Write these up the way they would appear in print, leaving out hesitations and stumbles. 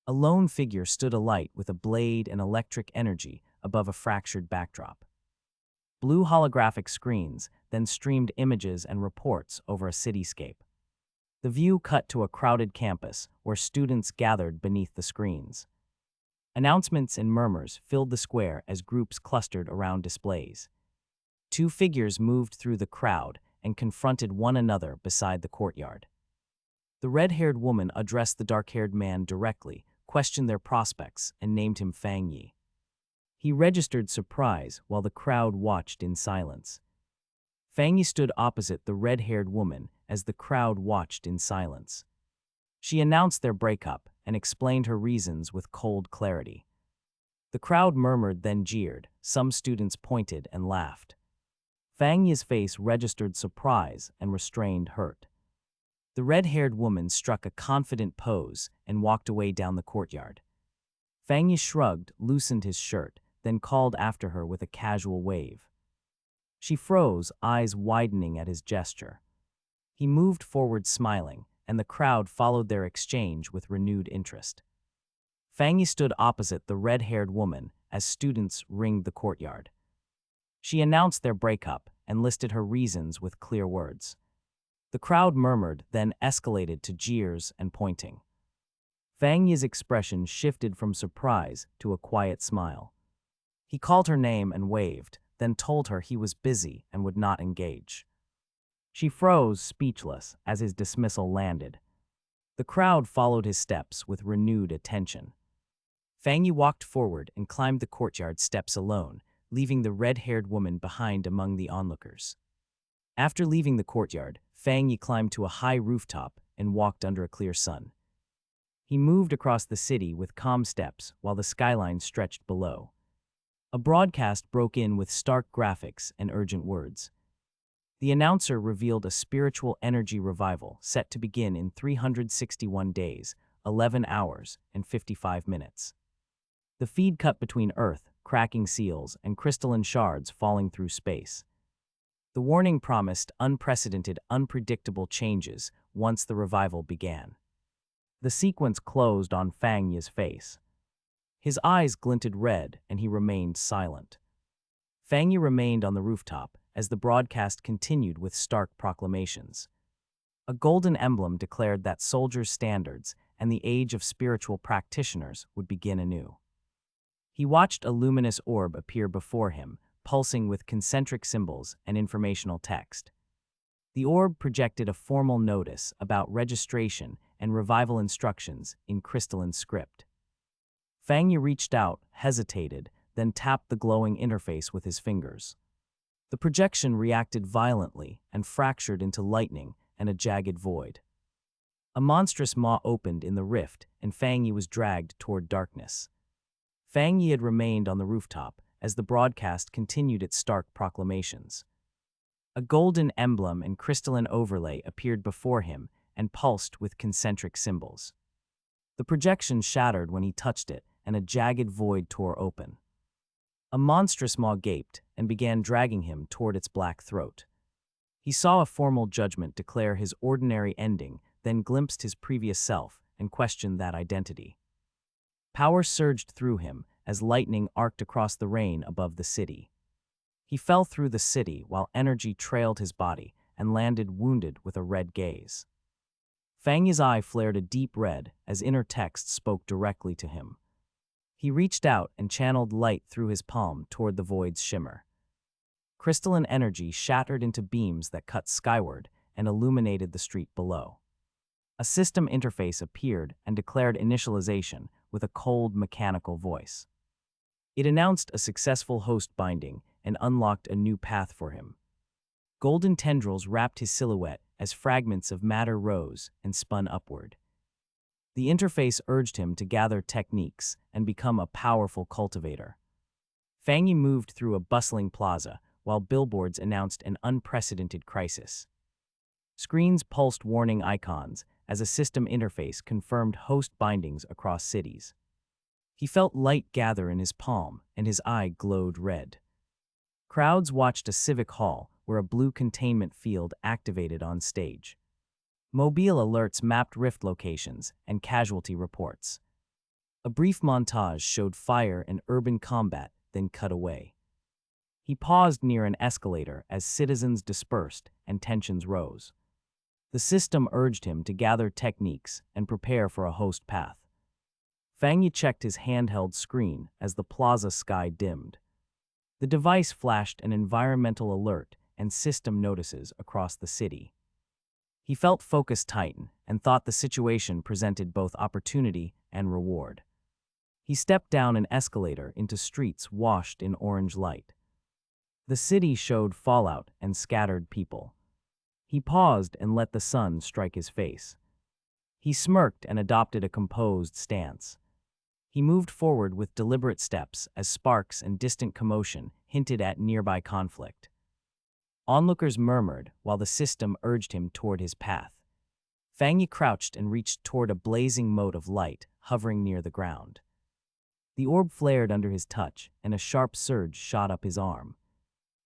A lone figure stood alight with a blade and electric energy above a fractured backdrop. Blue holographic screens then streamed images and reports over a cityscape. The view cut to a crowded campus where students gathered beneath the screens. Announcements and murmurs filled the square as groups clustered around displays. Two figures moved through the crowd and confronted one another beside the courtyard. The red-haired woman addressed the dark-haired man directly, questioned their prospects, and named him Fang Yi. He registered surprise while the crowd watched in silence. Fang Yi stood opposite the red-haired woman as the crowd watched in silence. She announced their breakup and explained her reasons with cold clarity. The crowd murmured then jeered, some students pointed and laughed. Fang Yi's face registered surprise and restrained hurt. The red-haired woman struck a confident pose and walked away down the courtyard. Fang Yi shrugged, loosened his shirt, then called after her with a casual wave. She froze, eyes widening at his gesture. He moved forward smiling, and the crowd followed their exchange with renewed interest. Fang Yi stood opposite the red-haired woman as students ringed the courtyard. She announced their breakup and listed her reasons with clear words. The crowd murmured, then escalated to jeers and pointing. Fang Yi's expression shifted from surprise to a quiet smile. He called her name and waved, then told her he was busy and would not engage. She froze, speechless, as his dismissal landed. The crowd followed his steps with renewed attention. Fang Yi walked forward and climbed the courtyard steps alone, leaving the red-haired woman behind among the onlookers. After leaving the courtyard, Fang Yi climbed to a high rooftop and walked under a clear sun. He moved across the city with calm steps while the skyline stretched below. A broadcast broke in with stark graphics and urgent words. The announcer revealed a spiritual energy revival set to begin in 361 days, 11 hours, and 55 minutes. The feed cut between Earth, cracking seals, and crystalline shards falling through space. The warning promised unprecedented, unpredictable changes once the revival began. The sequence closed on Fang Yi's face. His eyes glinted red, and he remained silent. Fang Yi remained on the rooftop as the broadcast continued with stark proclamations. A golden emblem declared that soldiers' standards and the age of spiritual practitioners would begin anew. He watched a luminous orb appear before him, pulsing with concentric symbols and informational text. The orb projected a formal notice about registration and revival instructions in crystalline script. Fang Yi reached out, hesitated, then tapped the glowing interface with his fingers. The projection reacted violently and fractured into lightning and a jagged void. A monstrous maw opened in the rift, and Fang Yi was dragged toward darkness. Fang Yi had remained on the rooftop as the broadcast continued its stark proclamations. A golden emblem and crystalline overlay appeared before him and pulsed with concentric symbols. The projection shattered when he touched it, and a jagged void tore open. A monstrous maw gaped and began dragging him toward its black throat. He saw a formal judgment declare his ordinary ending, then glimpsed his previous self and questioned that identity. Power surged through him as lightning arced across the rain above the city. He fell through the city while energy trailed his body and landed wounded with a red gaze. Fang Yi's eye flared a deep red as inner text spoke directly to him. He reached out and channeled light through his palm toward the void's shimmer. Crystalline energy shattered into beams that cut skyward and illuminated the street below. A system interface appeared and declared initialization with a cold, mechanical voice. It announced a successful host binding and unlocked a new path for him. Golden tendrils wrapped his silhouette as fragments of matter rose and spun upward. The interface urged him to gather techniques and become a powerful cultivator. Fang Yi moved through a bustling plaza while billboards announced an unprecedented crisis. Screens pulsed warning icons as a system interface confirmed host bindings across cities. He felt light gather in his palm, and his eye glowed red. Crowds watched a civic hall where a blue containment field activated on stage. Mobile alerts mapped rift locations and casualty reports. A brief montage showed fire and urban combat, then cut away. He paused near an escalator as citizens dispersed and tensions rose. The system urged him to gather techniques and prepare for a host path. Fang Yi checked his handheld screen as the plaza sky dimmed. The device flashed an environmental alert and system notices across the city. He felt focus tighten and thought the situation presented both opportunity and reward. He stepped down an escalator into streets washed in orange light. The city showed fallout and scattered people. He paused and let the sun strike his face. He smirked and adopted a composed stance. He moved forward with deliberate steps as sparks and distant commotion hinted at nearby conflict. Onlookers murmured while the system urged him toward his path. Fang Yi crouched and reached toward a blazing mote of light hovering near the ground. The orb flared under his touch, and a sharp surge shot up his arm.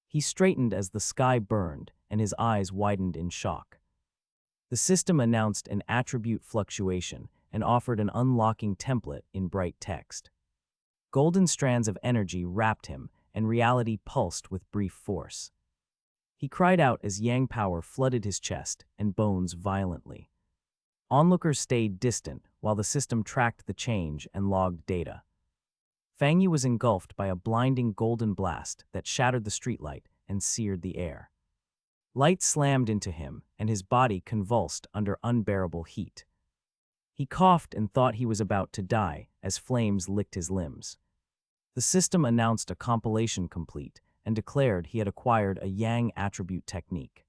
He straightened as the sky burned, and his eyes widened in shock. The system announced an attribute fluctuation and offered an unlocking template in bright text. Golden strands of energy wrapped him, and reality pulsed with brief force. He cried out as yang power flooded his chest and bones violently. Onlookers stayed distant while the system tracked the change and logged data. Fang Yi was engulfed by a blinding golden blast that shattered the streetlight and seared the air. Light slammed into him, and his body convulsed under unbearable heat. He coughed and thought he was about to die as flames licked his limbs. The system announced a compilation complete and declared he had acquired a yang attribute technique.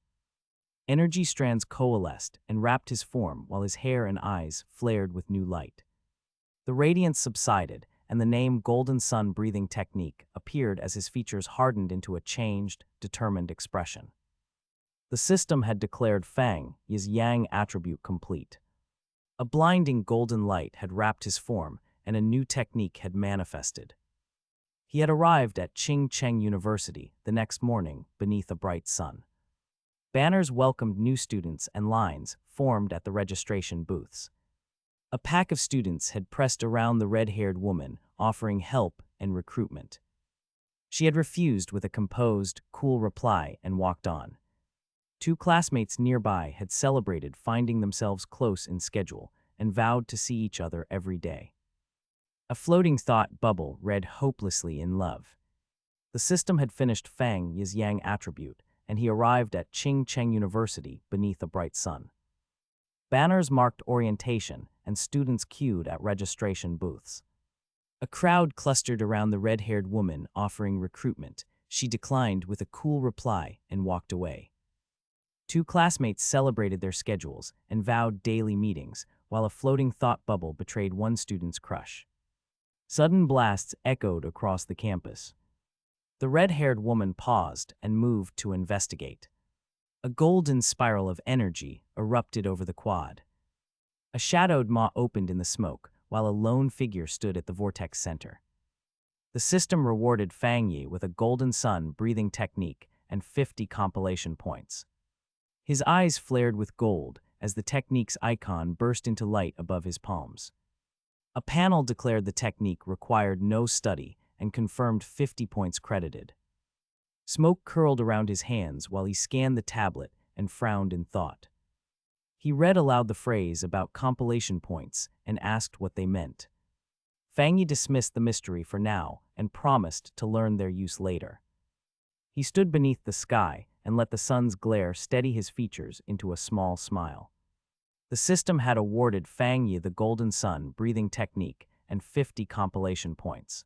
Energy strands coalesced and wrapped his form while his hair and eyes flared with new light. The radiance subsided, and the name Golden Sun Breathing Technique appeared as his features hardened into a changed, determined expression. The system had declared Fang Yi's yang attribute complete. A blinding golden light had wrapped his form, and a new technique had manifested. He had arrived at Cheng University the next morning beneath a bright sun. Banners welcomed new students and lines formed at the registration booths. A pack of students had pressed around the red-haired woman, offering help and recruitment. She had refused with a composed, cool reply and walked on. Two classmates nearby had celebrated finding themselves close in schedule and vowed to see each other every day. A floating thought bubble read hopelessly in love. The system had finished Fang Yi's yang attribute, and he arrived at Cheng University beneath a bright sun. Banners marked orientation, and students queued at registration booths. A crowd clustered around the red-haired woman offering recruitment. She declined with a cool reply and walked away. Two classmates celebrated their schedules and vowed daily meetings, while a floating thought bubble betrayed one student's crush. Sudden blasts echoed across the campus. The red-haired woman paused and moved to investigate. A golden spiral of energy erupted over the quad. A shadowed maw opened in the smoke, while a lone figure stood at the vortex center. The system rewarded Fang Yi with a golden sun breathing technique and 50 compilation points. His eyes flared with gold as the technique's icon burst into light above his palms. A panel declared the technique required no study and confirmed 50 points credited. Smoke curled around his hands while he scanned the tablet and frowned in thought. He read aloud the phrase about compilation points and asked what they meant. Fang Yi dismissed the mystery for now and promised to learn their use later. He stood beneath the sky and let the sun's glare steady his features into a small smile. The system had awarded Fang Yi the Golden Sun breathing technique and 50 compilation points.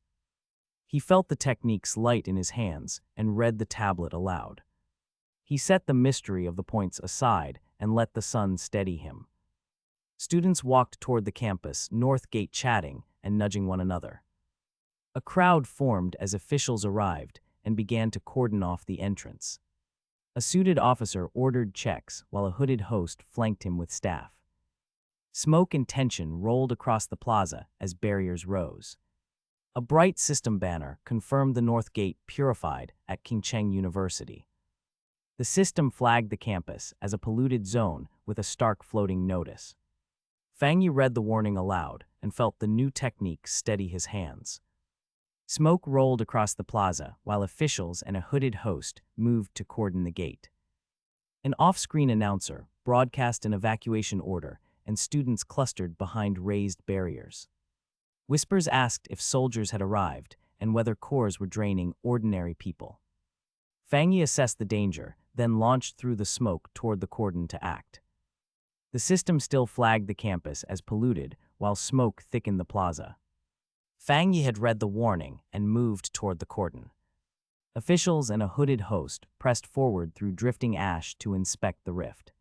He felt the technique's light in his hands and read the tablet aloud. He set the mystery of the points aside and let the sun steady him. Students walked toward the campus, North Gate chatting and nudging one another. A crowd formed as officials arrived and began to cordon off the entrance. A suited officer ordered checks while a hooded host flanked him with staff. Smoke and tension rolled across the plaza as barriers rose. A bright system banner confirmed the North Gate purified at Cheng University. The system flagged the campus as a polluted zone with a stark floating notice. Fang Yi read the warning aloud, and felt the new technique steady his hands. Smoke rolled across the plaza while officials and a hooded host moved to cordon the gate. An off-screen announcer broadcast an evacuation order, and students clustered behind raised barriers. Whispers asked if soldiers had arrived and whether cores were draining ordinary people. Fang Yi assessed the danger, then launched through the smoke toward the cordon to act. The system still flagged the campus as polluted while smoke thickened the plaza. Fang Yi had read the warning and moved toward the cordon. Officials and a hooded host pressed forward through drifting ash to inspect the rift.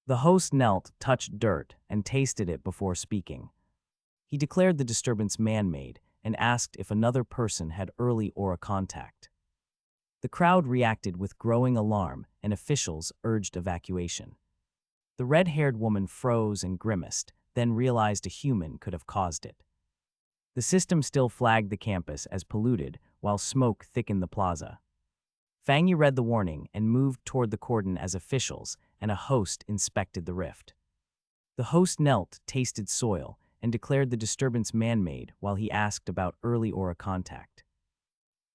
The host knelt, touched dirt, and tasted it before speaking. He declared the disturbance man-made and asked if another person had early aura contact. The crowd reacted with growing alarm, and officials urged evacuation. The red-haired woman froze and grimaced, then realized a human could have caused it. The system still flagged the campus as polluted while smoke thickened the plaza. Fang Yi read the warning and moved toward the cordon as officials and a host inspected the rift. The host knelt, tasted soil, and declared the disturbance man-made while he asked about early aura contact.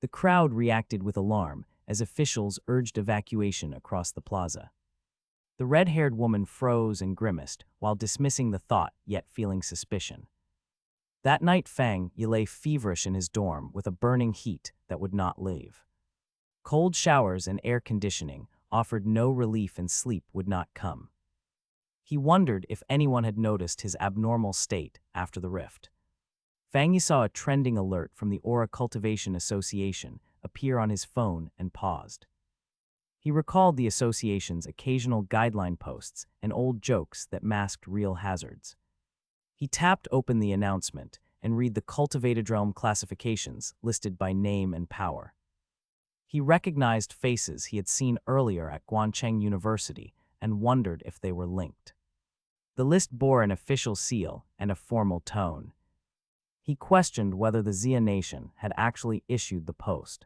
The crowd reacted with alarm as officials urged evacuation across the plaza. The red-haired woman froze and grimaced while dismissing the thought yet feeling suspicion. That night Fang Yi lay feverish in his dorm with a burning heat that would not leave. Cold showers and air conditioning offered no relief and sleep would not come. He wondered if anyone had noticed his abnormal state after the rift. Fang Yi saw a trending alert from the Aura Cultivation Association appear on his phone and paused. He recalled the association's occasional guideline posts and old jokes that masked real hazards. He tapped open the announcement and read the cultivated realm classifications listed by name and power. He recognized faces he had seen earlier at Guancheng University and wondered if they were linked. The list bore an official seal and a formal tone. He questioned whether the Xia Nation had actually issued the post.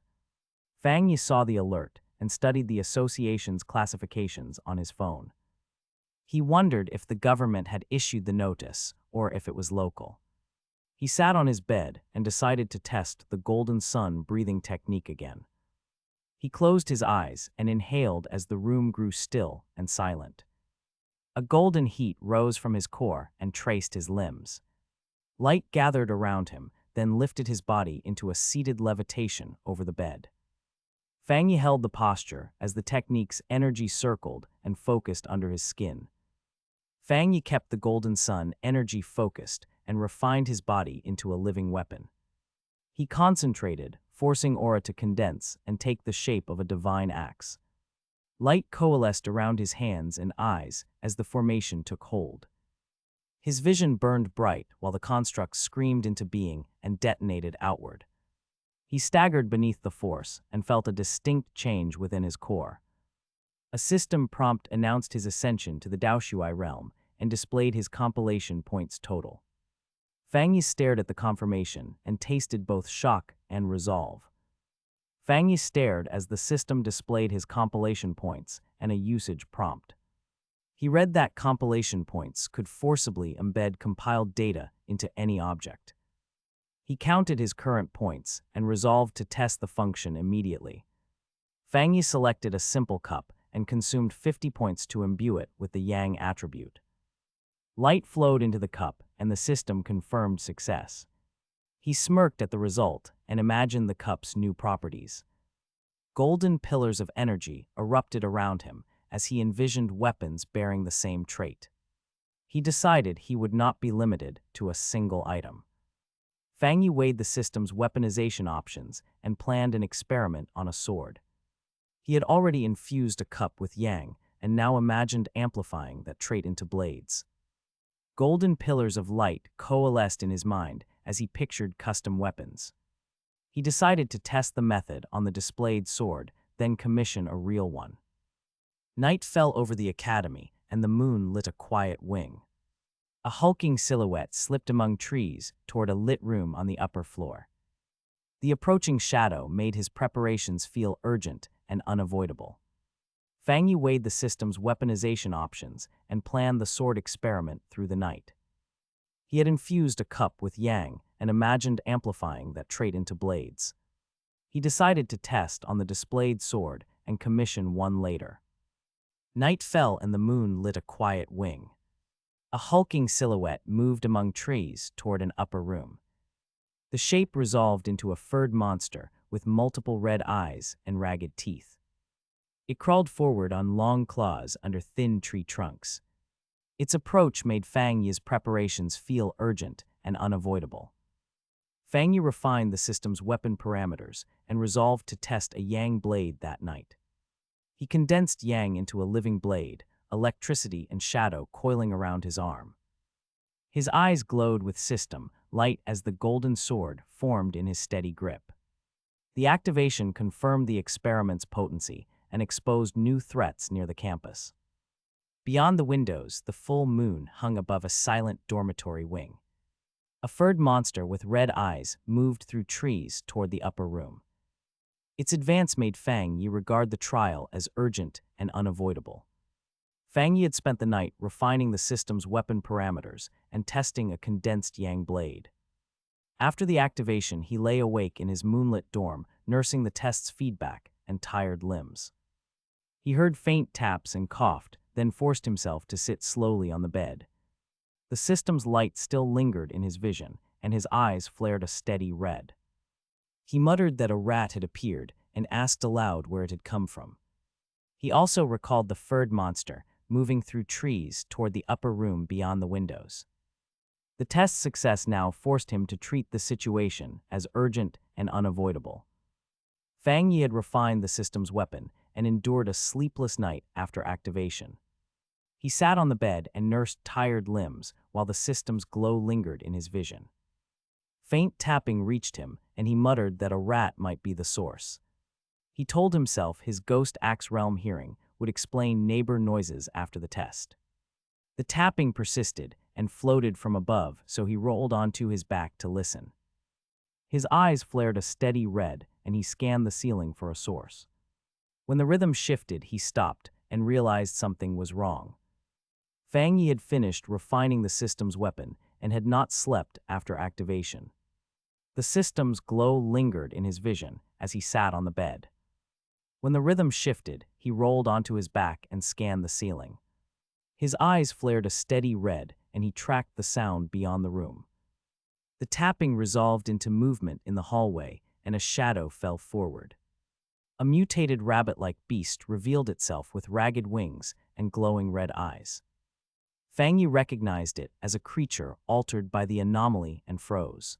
Fang Yi saw the alert and studied the association's classifications on his phone. He wondered if the government had issued the notice or if it was local. He sat on his bed and decided to test the golden sun breathing technique again. He closed his eyes and inhaled as the room grew still and silent. A golden heat rose from his core and traced his limbs. Light gathered around him, then lifted his body into a seated levitation over the bed. Fang Yi held the posture as the technique's energy circled and focused under his skin. Fang Yi kept the golden sun energy focused and refined his body into a living weapon. He concentrated, forcing aura to condense and take the shape of a divine axe. Light coalesced around his hands and eyes as the formation took hold. His vision burned bright while the construct screamed into being and detonated outward. He staggered beneath the force and felt a distinct change within his core. A system prompt announced his ascension to the Daoshuai realm and displayed his compilation points total. Fang Yi stared at the confirmation and tasted both shock and resolve. Fang Yi stared as the system displayed his compilation points and a usage prompt. He read that compilation points could forcibly embed compiled data into any object. He counted his current points and resolved to test the function immediately. Fang Yi selected a simple cup and consumed 50 points to imbue it with the Yang attribute. Light flowed into the cup and the system confirmed success. He smirked at the result and imagined the cup's new properties. Golden pillars of energy erupted around him as he envisioned weapons bearing the same trait. He decided he would not be limited to a single item. Fang Yi weighed the system's weaponization options and planned an experiment on a sword. He had already infused a cup with Yang and now imagined amplifying that trait into blades. Golden pillars of light coalesced in his mind as he pictured custom weapons. He decided to test the method on the displayed sword, then commission a real one. Night fell over the academy, and the moon lit a quiet wing. A hulking silhouette slipped among trees toward a lit room on the upper floor. The approaching shadow made his preparations feel urgent and unavoidable. Fang Yi weighed the system's weaponization options and planned the sword experiment through the night. He had infused a cup with yang and imagined amplifying that trait into blades. He decided to test on the displayed sword and commission one later. Night fell and the moon lit a quiet wing. A hulking silhouette moved among trees toward an upper room. The shape resolved into a furred monster with multiple red eyes and ragged teeth. It crawled forward on long claws under thin tree trunks. Its approach made Fang Yi's preparations feel urgent and unavoidable. Fang Yi refined the system's weapon parameters and resolved to test a yang blade that night. He condensed yang into a living blade, electricity and shadow coiling around his arm. His eyes glowed with system, light as the golden sword formed in his steady grip. The activation confirmed the experiment's potency and exposed new threats near the campus. Beyond the windows, the full moon hung above a silent dormitory wing. A furred monster with red eyes moved through trees toward the upper room. Its advance made Fang Yi regard the trial as urgent and unavoidable. Fang Yi had spent the night refining the system's weapon parameters and testing a condensed yang blade. After the activation, he lay awake in his moonlit dorm, nursing the test's feedback and tired limbs. He heard faint taps and coughed, then forced himself to sit slowly on the bed. The system's light still lingered in his vision, and his eyes flared a steady red. He muttered that a rat had appeared and asked aloud where it had come from. He also recalled the furred monster, moving through trees toward the upper room beyond the windows. The test's success now forced him to treat the situation as urgent and unavoidable. Fang Yi had refined the system's weapon and endured a sleepless night after activation. He sat on the bed and nursed tired limbs while the system's glow lingered in his vision. Faint tapping reached him, and he muttered that a rat might be the source. He told himself his Ghost Axe Realm hearing would explain neighbor noises after the test. The tapping persisted and floated from above, so he rolled onto his back to listen. His eyes flared a steady red, and he scanned the ceiling for a source. When the rhythm shifted, he stopped and realized something was wrong. Fang Yi had finished refining the system's weapon and had not slept after activation. The system's glow lingered in his vision as he sat on the bed. When the rhythm shifted, he rolled onto his back and scanned the ceiling. His eyes flared a steady red, and he tracked the sound beyond the room. The tapping resolved into movement in the hallway, and a shadow fell forward. A mutated rabbit-like beast revealed itself with ragged wings and glowing red eyes. Fang Yi recognized it as a creature altered by the anomaly and froze.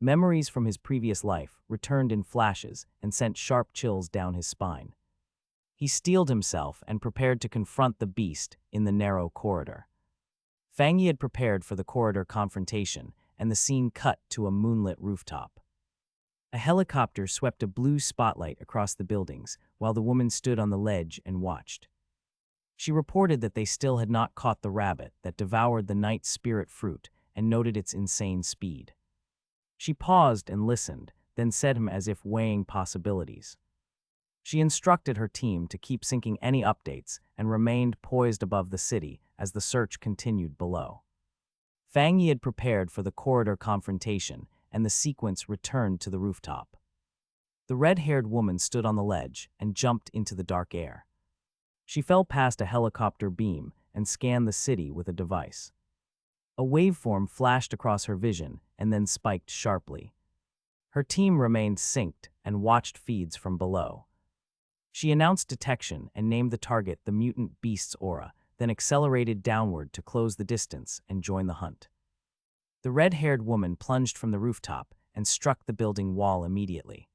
Memories from his previous life returned in flashes and sent sharp chills down his spine. He steeled himself and prepared to confront the beast in the narrow corridor. Fang Yi had prepared for the corridor confrontation, and the scene cut to a moonlit rooftop. A helicopter swept a blue spotlight across the buildings while the woman stood on the ledge and watched. She reported that they still had not caught the rabbit that devoured the night spirit fruit and noted its insane speed. She paused and listened, then said him as if weighing possibilities. She instructed her team to keep syncing any updates and remained poised above the city as the search continued below. Fang Yi had prepared for the corridor confrontation, and the sequence returned to the rooftop. The red-haired woman stood on the ledge and jumped into the dark air. She fell past a helicopter beam and scanned the city with a device. A waveform flashed across her vision and then spiked sharply. Her team remained synced and watched feeds from below. She announced detection and named the target the mutant beast's aura, then accelerated downward to close the distance and join the hunt. The red-haired woman plunged from the rooftop and struck the building wall immediately.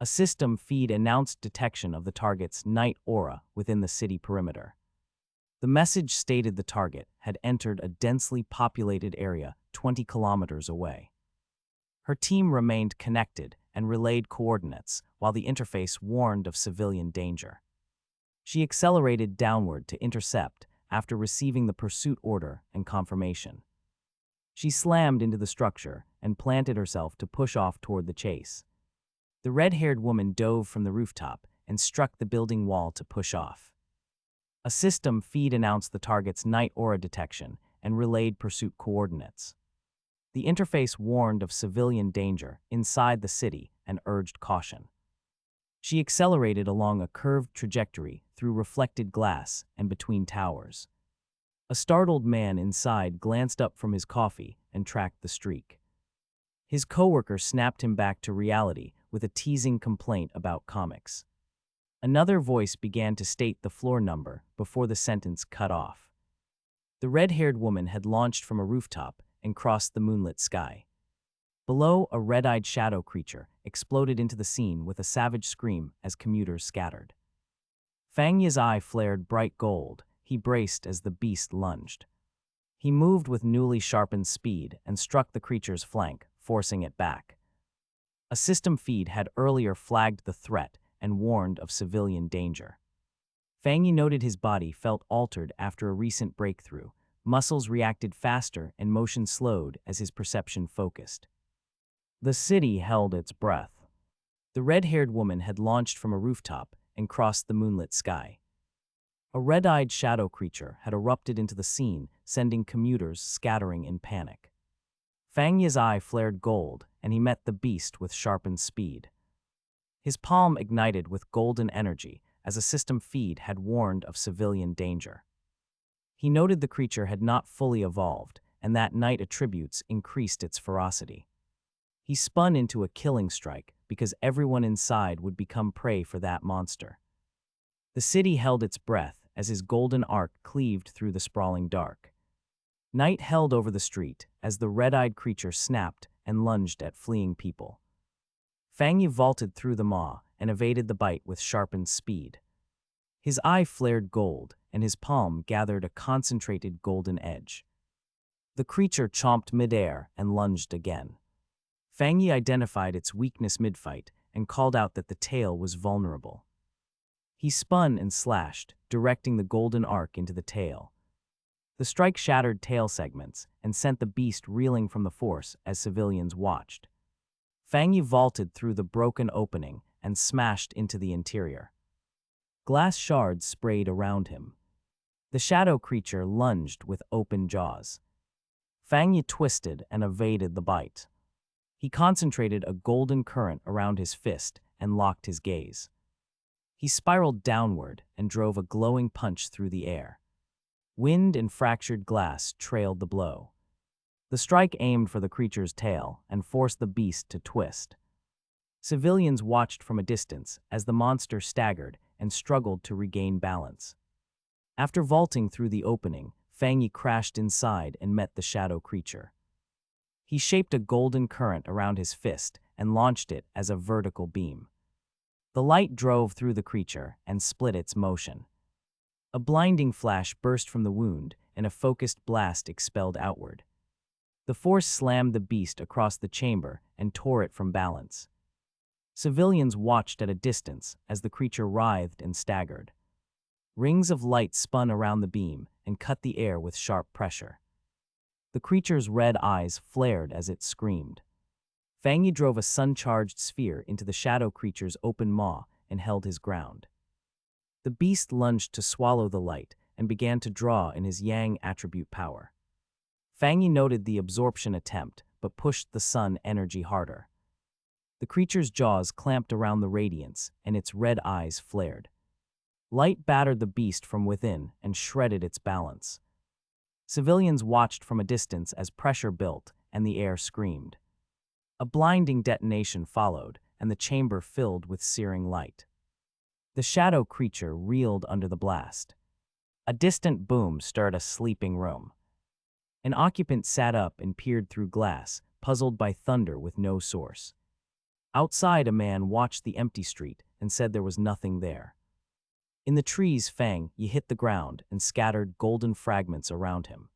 A system feed announced detection of the target's night aura within the city perimeter. The message stated the target had entered a densely populated area 20 kilometers away. Her team remained connected and relayed coordinates while the interface warned of civilian danger. She accelerated downward to intercept after receiving the pursuit order and confirmation. She slammed into the structure and planted herself to push off toward the chase. The red-haired woman dove from the rooftop and struck the building wall to push off. A system feed announced the target's night aura detection and relayed pursuit coordinates. The interface warned of civilian danger inside the city and urged caution. She accelerated along a curved trajectory through reflected glass and between towers. A startled man inside glanced up from his coffee and tracked the streak. His coworker snapped him back to reality with a teasing complaint about comics. Another voice began to state the floor number before the sentence cut off. The red-haired woman had launched from a rooftop and crossed the moonlit sky. Below, a red-eyed shadow creature exploded into the scene with a savage scream as commuters scattered. Fang Yi's eye flared bright gold. He braced as the beast lunged. He moved with newly sharpened speed and struck the creature's flank, forcing it back. A system feed had earlier flagged the threat and warned of civilian danger. Fang Yi noted his body felt altered after a recent breakthrough. Muscles reacted faster and motion slowed as his perception focused. The city held its breath. The red-haired woman had launched from a rooftop and crossed the moonlit sky. A red-eyed shadow creature had erupted into the scene, sending commuters scattering in panic. Fang Yi's eye flared gold, and he met the beast with sharpened speed. His palm ignited with golden energy, as a system feed had warned of civilian danger. He noted the creature had not fully evolved, and that night attributes increased its ferocity. He spun into a killing strike because everyone inside would become prey for that monster. The city held its breath as his golden arc cleaved through the sprawling dark. Night held over the street as the red-eyed creature snapped and lunged at fleeing people. Fang Yi vaulted through the maw and evaded the bite with sharpened speed. His eye flared gold, and his palm gathered a concentrated golden edge. The creature chomped midair and lunged again. Fang Yi identified its weakness mid-fight and called out that the tail was vulnerable. He spun and slashed, directing the golden arc into the tail. The strike shattered tail segments and sent the beast reeling from the force as civilians watched. Fang Yi vaulted through the broken opening and smashed into the interior. Glass shards sprayed around him. The shadow creature lunged with open jaws. Fang Yi twisted and evaded the bite. He concentrated a golden current around his fist and locked his gaze. He spiraled downward and drove a glowing punch through the air. Wind and fractured glass trailed the blow. The strike aimed for the creature's tail and forced the beast to twist. Civilians watched from a distance as the monster staggered and struggled to regain balance. After vaulting through the opening, Fang Yi crashed inside and met the shadow creature. He shaped a golden current around his fist and launched it as a vertical beam. The light drove through the creature and split its motion. A blinding flash burst from the wound, and a focused blast expelled outward. The force slammed the beast across the chamber and tore it from balance. Civilians watched at a distance as the creature writhed and staggered. Rings of light spun around the beam and cut the air with sharp pressure. The creature's red eyes flared as it screamed. Fang Yi drove a sun-charged sphere into the shadow creature's open maw and held his ground. The beast lunged to swallow the light and began to draw in his yang attribute power. Fang Yi noted the absorption attempt, but pushed the sun energy harder. The creature's jaws clamped around the radiance, and its red eyes flared. Light battered the beast from within and shredded its balance. Civilians watched from a distance as pressure built and the air screamed. A blinding detonation followed, and the chamber filled with searing light. The shadow creature reeled under the blast. A distant boom stirred a sleeping room. An occupant sat up and peered through glass, puzzled by thunder with no source. Outside, a man watched the empty street and said there was nothing there. In the trees, Fang Yi hit the ground and scattered golden fragments around him.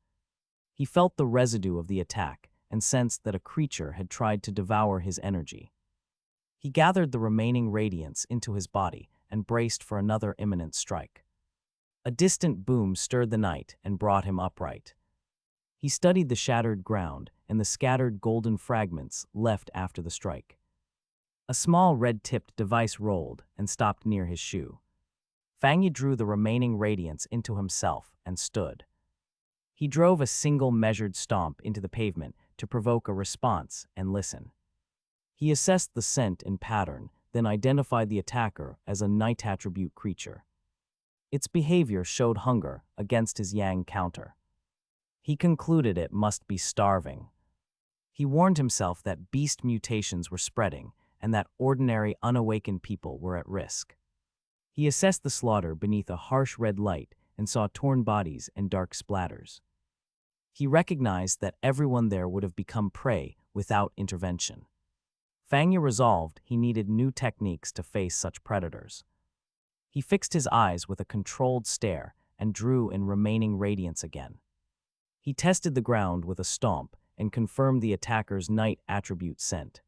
He felt the residue of the attack and sensed that a creature had tried to devour his energy. He gathered the remaining radiance into his body and braced for another imminent strike. A distant boom stirred the night and brought him upright. He studied the shattered ground and the scattered golden fragments left after the strike. A small red-tipped device rolled and stopped near his shoe. Fang Yi drew the remaining radiance into himself and stood. He drove a single measured stomp into the pavement to provoke a response and listen. He assessed the scent and pattern, then identified the attacker as a night attribute creature. Its behavior showed hunger against his yang counter. He concluded it must be starving. He warned himself that beast mutations were spreading and that ordinary unawakened people were at risk. He assessed the slaughter beneath a harsh red light and saw torn bodies and dark splatters. He recognized that everyone there would have become prey without intervention. Fangya resolved he needed new techniques to face such predators. He fixed his eyes with a controlled stare and drew in remaining radiance again. He tested the ground with a stomp and confirmed the attacker's night attribute scent.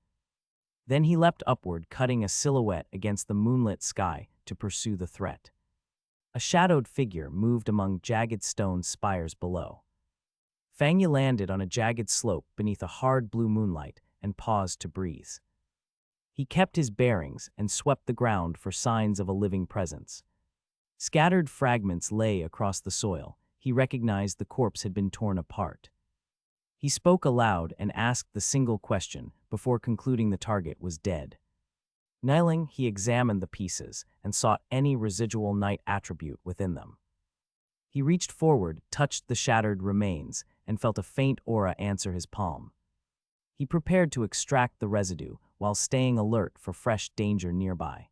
Then he leapt upward, cutting a silhouette against the moonlit sky to pursue the threat. A shadowed figure moved among jagged stone spires below. Fangya landed on a jagged slope beneath a hard blue moonlight and paused to breathe. He kept his bearings and swept the ground for signs of a living presence. Scattered fragments lay across the soil. He recognized the corpse had been torn apart. He spoke aloud and asked the single question before concluding the target was dead. Kneeling, he examined the pieces and sought any residual night attribute within them. He reached forward, touched the shattered remains, and felt a faint aura answer his palm. He prepared to extract the residue while staying alert for fresh danger nearby.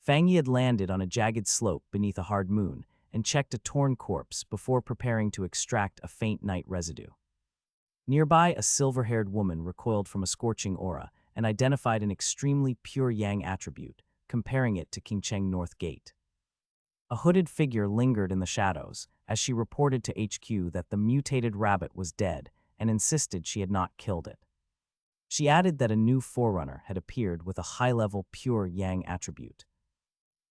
Fangya had landed on a jagged slope beneath a hard moon and checked a torn corpse before preparing to extract a faint night residue. Nearby, a silver-haired woman recoiled from a scorching aura and identified an extremely pure yang attribute, comparing it to Qingcheng North Gate. A hooded figure lingered in the shadows as she reported to HQ that the mutated rabbit was dead and insisted she had not killed it. She added that a new forerunner had appeared with a high-level pure yang attribute.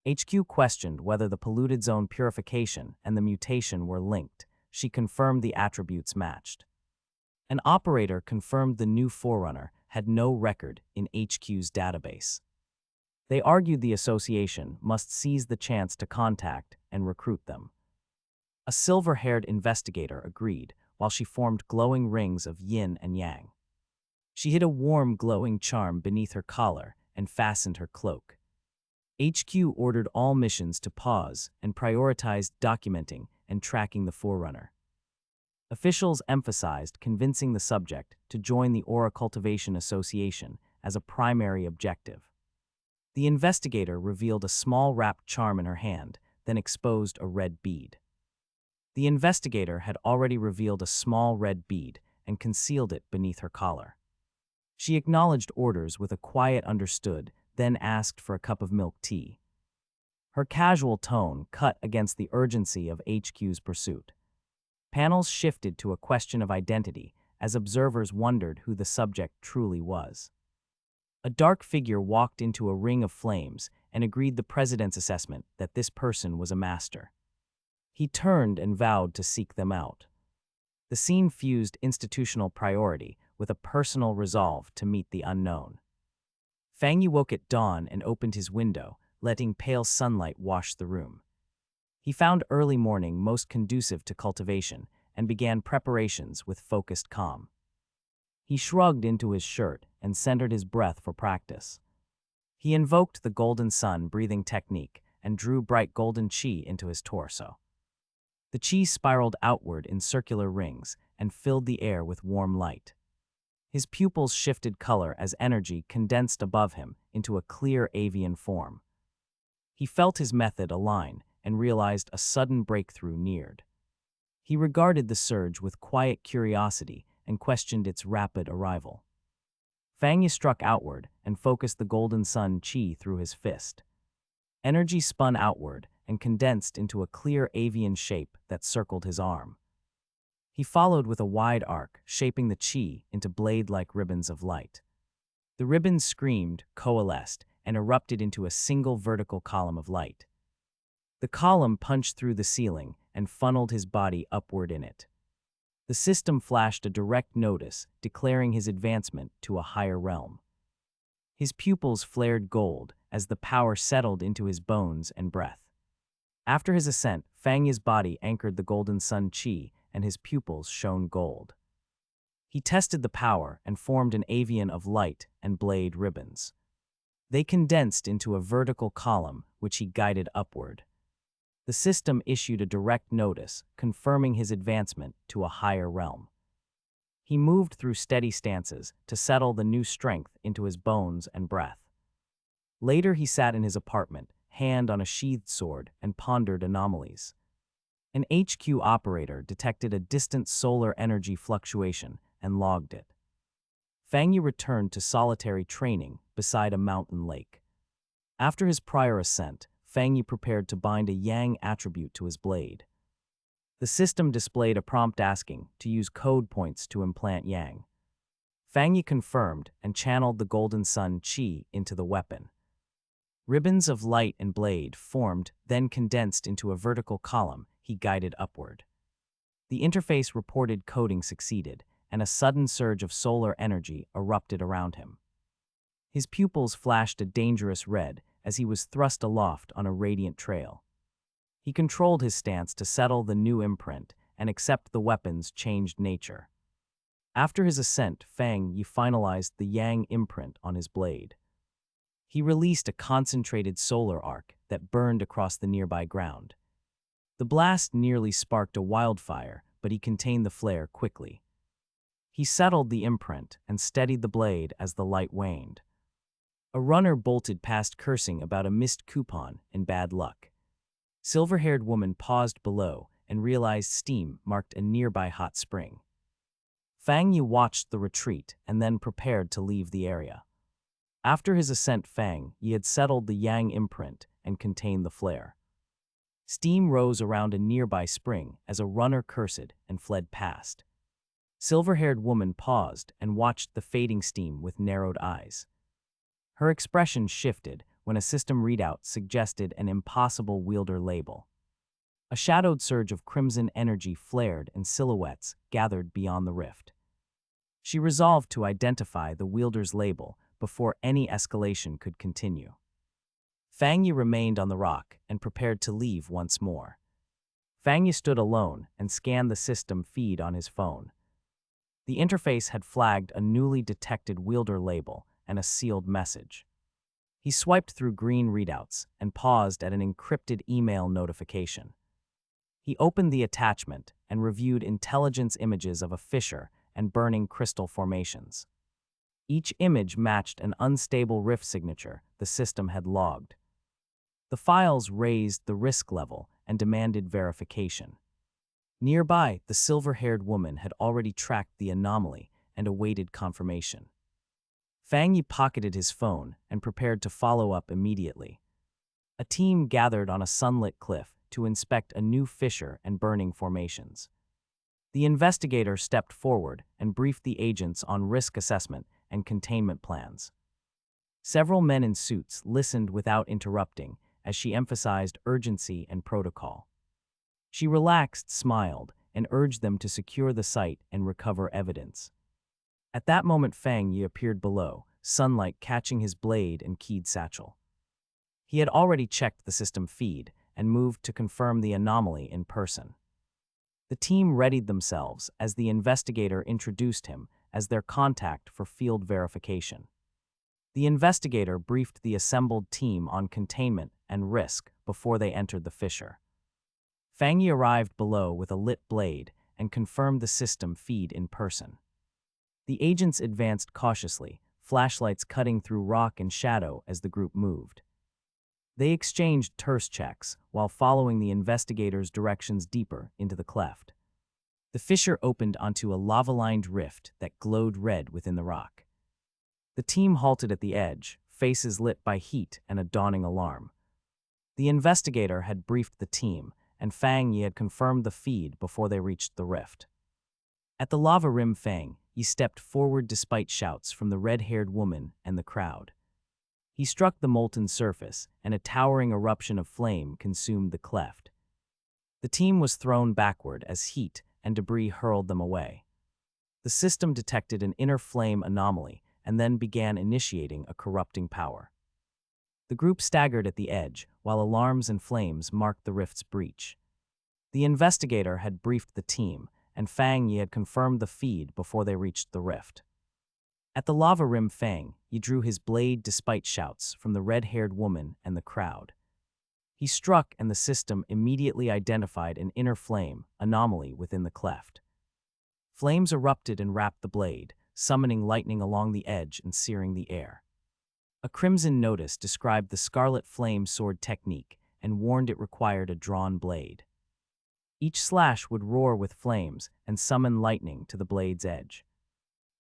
HQ questioned whether the polluted zone purification and the mutation were linked. She confirmed the attributes matched. An operator confirmed the new forerunner had no record in HQ's database. They argued the association must seize the chance to contact and recruit them. A silver-haired investigator agreed while she formed glowing rings of yin and yang. She hid a warm, glowing charm beneath her collar and fastened her cloak. HQ ordered all missions to pause and prioritized documenting and tracking the forerunner. Officials emphasized convincing the subject to join the Aura Cultivation Association as a primary objective. The investigator revealed a small wrapped charm in her hand, then exposed a red bead. The investigator had already revealed a small red bead and concealed it beneath her collar. She acknowledged orders with a quiet understood, then asked for a cup of milk tea. Her casual tone cut against the urgency of HQ's pursuit. Panels shifted to a question of identity as observers wondered who the subject truly was. A dark figure walked into a ring of flames and agreed the president's assessment that this person was a master. He turned and vowed to seek them out. The scene fused institutional priority with a personal resolve to meet the unknown. Fangya woke at dawn and opened his window, letting pale sunlight wash the room. He found early morning most conducive to cultivation and began preparations with focused calm. He shrugged into his shirt and centered his breath for practice. He invoked the golden sun breathing technique and drew bright golden chi into his torso. The chi spiraled outward in circular rings and filled the air with warm light. His pupils shifted color as energy condensed above him into a clear avian form. He felt his method align and realized a sudden breakthrough neared. He regarded the surge with quiet curiosity and questioned its rapid arrival. Fangya struck outward and focused the golden sun chi through his fist. Energy spun outward and condensed into a clear avian shape that circled his arm. He followed with a wide arc, shaping the chi into blade-like ribbons of light. The ribbons screamed, coalesced, and erupted into a single vertical column of light. The column punched through the ceiling and funneled his body upward in it. The system flashed a direct notice, declaring his advancement to a higher realm. His pupils flared gold as the power settled into his bones and breath. After his ascent, Fangya's body anchored the golden sun chi and his pupils shone gold. He tested the power and formed an avian of light and blade ribbons. They condensed into a vertical column, which he guided upward. The system issued a direct notice, confirming his advancement to a higher realm. He moved through steady stances to settle the new strength into his bones and breath. Later he sat in his apartment, hand on a sheathed sword, and pondered anomalies. An HQ operator detected a distant solar energy fluctuation and logged it. Fang Yi returned to solitary training beside a mountain lake. After his prior ascent, Fang Yi prepared to bind a yang attribute to his blade. The system displayed a prompt asking to use code points to implant yang. Fang Yi confirmed and channeled the Golden Sun Qi into the weapon. Ribbons of light and blade formed, then condensed into a vertical column he guided upward. The interface reported coding succeeded, and a sudden surge of solar energy erupted around him. His pupils flashed a dangerous red as he was thrust aloft on a radiant trail. He controlled his stance to settle the new imprint and accept the weapon's changed nature. After his ascent, Fang Yi finalized the yang imprint on his blade. He released a concentrated solar arc that burned across the nearby ground. The blast nearly sparked a wildfire, but he contained the flare quickly. He settled the imprint and steadied the blade as the light waned. A runner bolted past cursing about a missed coupon and bad luck. Silver-haired woman paused below and realized steam marked a nearby hot spring. Fang Yi watched the retreat and then prepared to leave the area. After his ascent, Fang Yi had settled the yang imprint and contained the flare. Steam rose around a nearby spring as a runner cursed and fled past. Silver-haired woman paused and watched the fading steam with narrowed eyes. Her expression shifted when a system readout suggested an impossible wielder label. A shadowed surge of crimson energy flared and silhouettes gathered beyond the rift. She resolved to identify the wielder's label before any escalation could continue. Fang Yi remained on the rock and prepared to leave once more. Fang Yi stood alone and scanned the system feed on his phone. The interface had flagged a newly detected wielder label and a sealed message. He swiped through green readouts and paused at an encrypted email notification. He opened the attachment and reviewed intelligence images of a fissure and burning crystal formations. Each image matched an unstable rift signature the system had logged. The files raised the risk level and demanded verification. Nearby, the silver-haired woman had already tracked the anomaly and awaited confirmation. Fang Yi pocketed his phone and prepared to follow up immediately. A team gathered on a sunlit cliff to inspect a new fissure and burning formations. The investigator stepped forward and briefed the agents on risk assessment and containment plans. Several men in suits listened without interrupting as she emphasized urgency and protocol. She relaxed, smiled, and urged them to secure the site and recover evidence. At that moment, Fang Yi appeared below, sunlight catching his blade and keyed satchel. He had already checked the system feed and moved to confirm the anomaly in person. The team readied themselves as the investigator introduced him as their contact for field verification. The investigator briefed the assembled team on containment and risk before they entered the fissure. Fang Yi arrived below with a lit blade and confirmed the system feed in person. The agents advanced cautiously, flashlights cutting through rock and shadow as the group moved. They exchanged terse checks while following the investigator's directions deeper into the cleft. The fissure opened onto a lava-lined rift that glowed red within the rock. The team halted at the edge, faces lit by heat and a dawning alarm. The investigator had briefed the team, and Fang Yi had confirmed the feed before they reached the rift. At the lava rim, Fang Yi stepped forward despite shouts from the red-haired woman and the crowd. He struck the molten surface, and a towering eruption of flame consumed the cleft. The team was thrown backward as heat and debris hurled them away. The system detected an inner flame anomaly and then began initiating a corrupting power. The group staggered at the edge, while alarms and flames marked the rift's breach. The investigator had briefed the team, and Fang Yi had confirmed the feed before they reached the rift. At the lava rim, Fang Yi drew his blade despite shouts from the red-haired woman and the crowd. He struck, and the system immediately identified an inner flame anomaly within the cleft. Flames erupted and wrapped the blade, summoning lightning along the edge and searing the air. A crimson notice described the scarlet flame sword technique and warned it required a drawn blade. Each slash would roar with flames and summon lightning to the blade's edge.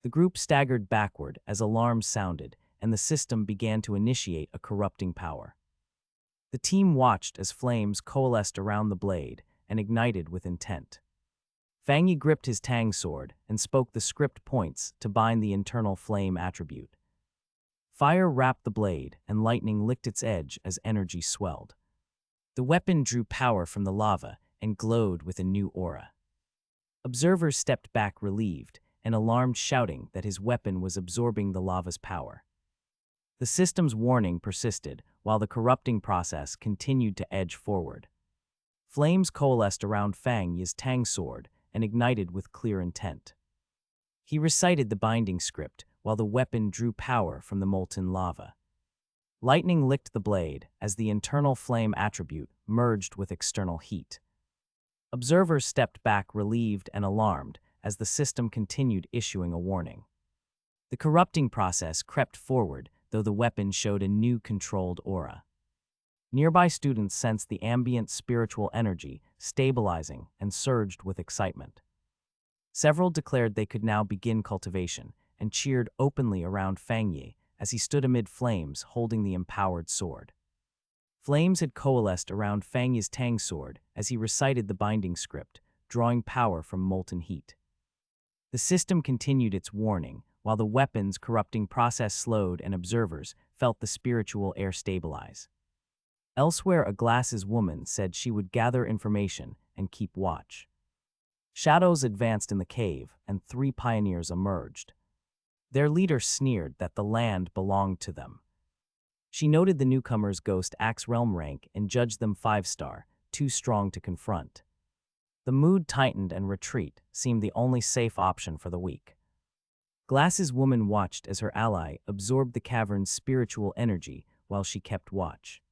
The group staggered backward as alarms sounded, and the system began to initiate a corrupting power. The team watched as flames coalesced around the blade and ignited with intent. Fang Yi gripped his Tang sword and spoke the script points to bind the internal flame attribute. Fire wrapped the blade, and lightning licked its edge as energy swelled. The weapon drew power from the lava and glowed with a new aura. Observers stepped back relieved and alarmed, shouting that his weapon was absorbing the lava's power. The system's warning persisted while the corrupting process continued to edge forward. Flames coalesced around Fang Yi's Tang sword and ignited with clear intent. He recited the binding script while the weapon drew power from the molten lava. Lightning licked the blade as the internal flame attribute merged with external heat. Observers stepped back relieved and alarmed as the system continued issuing a warning. The corrupting process crept forward, though the weapon showed a new controlled aura. Nearby students sensed the ambient spiritual energy stabilizing and surged with excitement. Several declared they could now begin cultivation and cheered openly around Fang Yi as he stood amid flames holding the empowered sword. Flames had coalesced around Fang Yi's Tang sword as he recited the binding script, drawing power from molten heat. The system continued its warning, while the weapon's corrupting process slowed and observers felt the spiritual air stabilize. Elsewhere, a glasses woman said she would gather information and keep watch. Shadows advanced in the cave, and 3 pioneers emerged. Their leader sneered that the land belonged to them. She noted the newcomers' Ghost Axe realm rank and judged them 5-star, too strong to confront. The mood tightened, and retreat seemed the only safe option for the weak. Glasses woman watched as her ally absorbed the cavern's spiritual energy while she kept watch.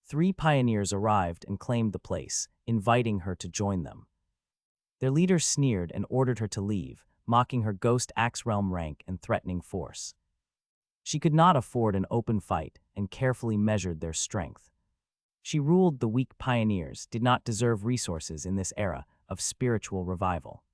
3 pioneers arrived and claimed the place, inviting her to join them. Their leader sneered and ordered her to leave, mocking her Ghost Axe realm rank and threatening force. She could not afford an open fight and carefully measured their strength. She ruled the weak pioneers did not deserve resources in this era of spiritual revival.